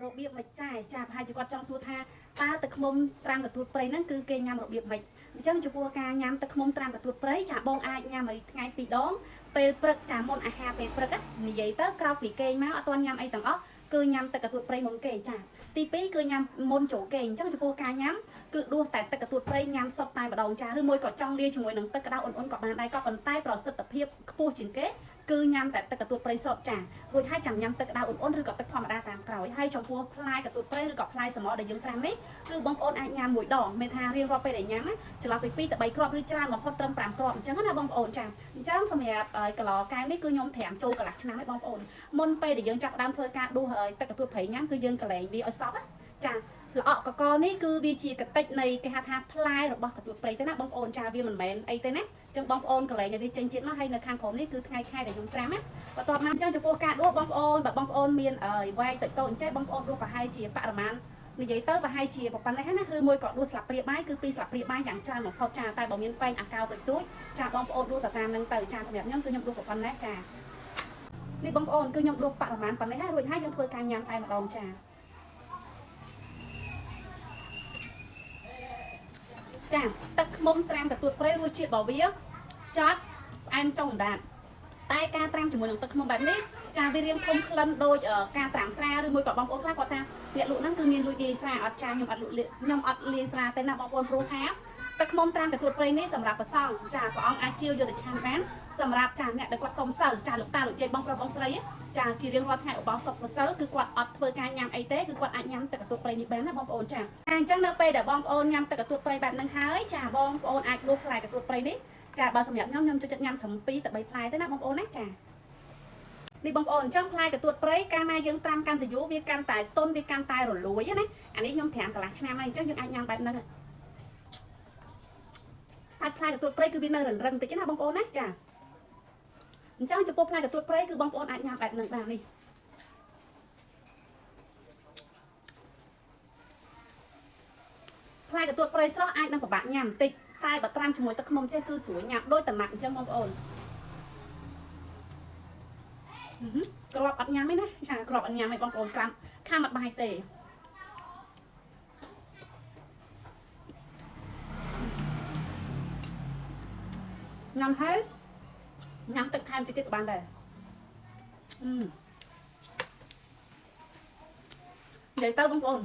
របៀបមិនចាចាប្រហែលជាគាត់ចង់សួរថាតើទឹកឃ្មុំត្រាំកន្ទួតព្រៃហ្នឹងគឺគេញ៉ាំរបៀបម៉េចអញ្ចឹងចំពោះការញ៉ាំទឹកឃ្មុំត្រាំកន្ទួតព្រៃចាបងអាចញ៉ាំឲ្យថ្ងៃ2ដងពេលព្រឹកចាមុនអាហារពេលព្រឹកនិយាយទៅក្រោយពីគេងមកអត់ទាន់ញ៉ាំអីទាំងអស់គឺញ៉ាំទឹកកន្ទួតព្រៃមុនគេចាទី2គឺញ៉ាំមុនចូលគេងអញ្ចឹងចំពោះការញ៉ាំគឺដួសតែទឹកកន្ទួតព្រៃញ៉ាំសុទ្ធតែម្ដងចាឬមួយក៏ចង់លាយជាមួយនឹងទឹកក្តៅអ៊ុនៗក៏បានដែរក៏ប៉ុន្តែប្រសិទ្ធភាពខ្ពស់ជាងគេគឺញ៉ាំតែទឹកកន្ទួតព្រៃសុទ្ធចារួចហើយចាំញ៉ាំទឹកក្តៅអ៊ុនៗឬក៏ទឹកធម្មតាតាមក្រោយហើយចំពោះផ្លែកន្ទួតព្រៃឬក៏ផ្លែសមុទ្រដែលយើងត្រាំនេះគឺបងប្អូនអាចញ៉ាំមួយដងមានថារៀងរាល់ពេលដែលញ៉ាំចន្លោះពី2ទៅ3គ្រាប់ឬច្រើនបំផុតត្រឹម5គ្រាប់អញ្ចឹងណាបងប្អូនចាអញ្ចឹងសម្រាប់កន្លកែវនេះគឺខ្ញុំត្រាំចូលកន្លះឆ្នាំហើយបងប្អូនមុនពេលដែលយើងចាប់ផ្ដើមធ្វើការដួសទឹកកន្ទួតព្រៃញ៉ាំគឺយើងកលែងវាឲ្យសព្វចាល្អកកនេះគឺវាជាកតិចនៃគេហៅថាផ្លែរបស់កន្ទួតព្រៃទៅណាបងប្អូនចាវាមិនមែនអីទេណាអញ្ចឹងបងប្អូនកលែងឲ្យវាចេញជាតិមកហើយនៅខាងក្រោមនេះគឺថ្ងៃខែដែលខ្ញុំត្រាំណាបន្ទាប់មកអញ្ចឹងចំពោះការដួសបងប្អូនបើបងប្អូនមានវែងតូចអញ្ចឹងបងប្អូនដួសប្រហែលជាបរិមាណនិយាយទៅប្រហែលជាប៉ុណ្ណេះណាឬមួយក៏ដួសស្លាបព្រាបាយគឺ2ស្លាបព្រាបាយយ៉ាងច្រើនបំផុតចាតែបើមានប៉ែងអាកោតូចចាបងប្អូនដួសទៅតាមនឹងទៅចាសម្រាប់ខ្ញុំគឺខ្ញុំដួសប៉ុណ្ណេះចានេះបងប្អូនគឺខ្ញុំដួសបរិមាណប៉ុណ្ណេះណារួចហើយយើងធ្វើការញ៉ាំតែម្ដងចាចាទឹកឃ្មុំត្រាំកន្ទួតព្រៃរសជាតិរបស់វាចត់ផ្អែមចុងដាតតែការត្រាំជាមួយនឹងទឹកឃ្មុំបែបនេះចាវារៀងធំក្លិនដូចការត្រាំស្រាឬមួយក៏បងប្អូនខ្លះគាត់ថាអ្នកលក់ហ្នឹងគឺមានលួចលាយស្រាអត់ចាខ្ញុំអត់លាយស្រាទេណាបងប្អូនព្រោះថាទឹកឃ្មុំត្រាំកន្ទួតព្រៃនេះសម្រាប់ប្រសង់ចាព្រះអង្គអាចជាវយកទៅឆាន់បានសម្រាប់ចាអ្នកដែលគាត់សុំសិលចាលោកតាលោកយាយបងប្រុសបងស្រីចាជារៀងរាល់ថ្ងៃឧបោសថម្សិលគឺគាត់អត់ធ្វើការញ៉ាំអីទេគឺគាត់អាចញ៉ាំទឹកកន្ទួតព្រៃនេះបានណាបងប្អូនចាអញ្ចឹងនៅពេលដែលបងប្អូនញ៉ាំទឹកកន្ទួតព្រៃបែបហ្នឹងហើយចាបងប្អូនអាចលក់ផ្លែកន្ទួតព្រៃនេះចាបើសម្រាប់ខ្ញុំចូលចិត្តញ៉ាំត្រឹម2ទៅ3ផ្លែទេណាបងប្អូនណាចានេះបងប្អូនអញ្ចឹងផ្លែកន្ទួតព្រៃកាលណាយើងត្រាំកាន់តែយូរវាកាន់តែទន់វាកាន់តែរលួយណាអានេះខ្ញុំត្រាំកន្លះឆ្នាំហើយអញ្ចឹងយើងអាចញ៉ាំបែបហ្នឹងសាច់ផ្លែកន្ទួតព្រៃគឺវានៅរឹងតិចណាបងប្អូនណាចាអញ្ចឹងចំពោះផ្លែកន្ទួតព្រៃគឺបងប្អូនអាចញ៉ាំបែបហ្នឹងបាននេះផ្លែកន្ទួតព្រៃស្រស់អាចនឹងពិបាកញ៉ាំបន្តិចតែបើត្រាំជាមួយទឹកឃ្មុំចេះគឺស្រួលញ៉ាំដូចតំណាក់អញ្ចឹងបងប្អូនក្របអត់ញ៉ាំទេណាចាក្របអត់ញ៉ាំទេបងប្អូនខាំអត់បាយទេញ៉ាំហើយញ៉ាំទឹកថែមតិចទៀតក៏បានដែរនិយាយទៅបងប្អូន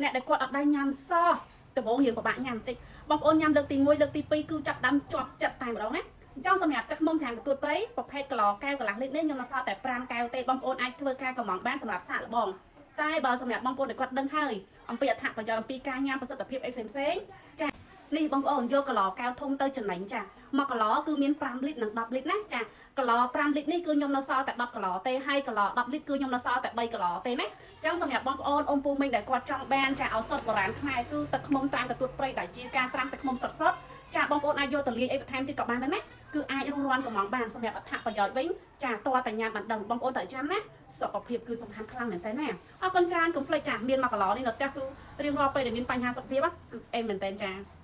អ្នកដែលគាត់អត់ដែរញ៉ាំសោះដំបូងយើងពិបាកញ៉ាំបន្តិចបងប្អូនញ៉ាំលើកទី1លើកទី2គឺចាប់ដាំជាប់ចិត្តតែម្ដងណាអញ្ចឹងសម្រាប់ទឹកឃ្មុំត្រាំកន្ទួតព្រៃប្រភេទកន្លកែវកន្លះលីត្រនេះខ្ញុំនៅសល់តែ5កែវទេបងប្អូនអាចធ្វើការកំងបានសម្រាប់សាកល្បងតែបើសម្រាប់បងប្អូនដែលគាត់ដឹងហើយអំពីអត្ថប្រយោជន៍អំពីការញ៉ាំប្រសិទ្ធភាពអីផ្សេងចានេះបងប្អូនយកកន្លកែវធំទៅចំណេញចា1កន្លគឺមាន5លីត្រនិង10លីត្រណាចាកន្ល5លីត្រនេះគឺខ្ញុំនៅសល់តែ10កន្លទេហើយកន្ល10លីត្រគឺខ្ញុំនៅសល់តែ3កន្លទេណាអញ្ចឹងសម្រាប់បងប្អូនអ៊ំពូមីងដែលគាត់ចង់បានចាឱសថបុរាណខ្មែរគឺទឹកឃ្មុំត្រាំកន្ទួតព្រៃដែលជាការត្រាំទឹកឃ្មុំសុទ្ធចាបងប្អូនអាចយកទៅលាយអីបន្ថែមទៀតក៏បានដែរណាគឺអាចរស់រាន់កំងបានសម្រាប់អត្ថប្រយោជន៍វិញចាតតែញ៉ាំបានដឹងបងប្អូនត្រូវចាំណាសុខភាពគឺសំខាន់ខ្លាំងមែនតើណាអរគុណច្រើនកុំភ្លេចចាមាន1កន្លនេះនៅផ្ទះគឺរៀងរាល់ពេលដែលមានបញ្ហាសុខភាពអីមែនតើចា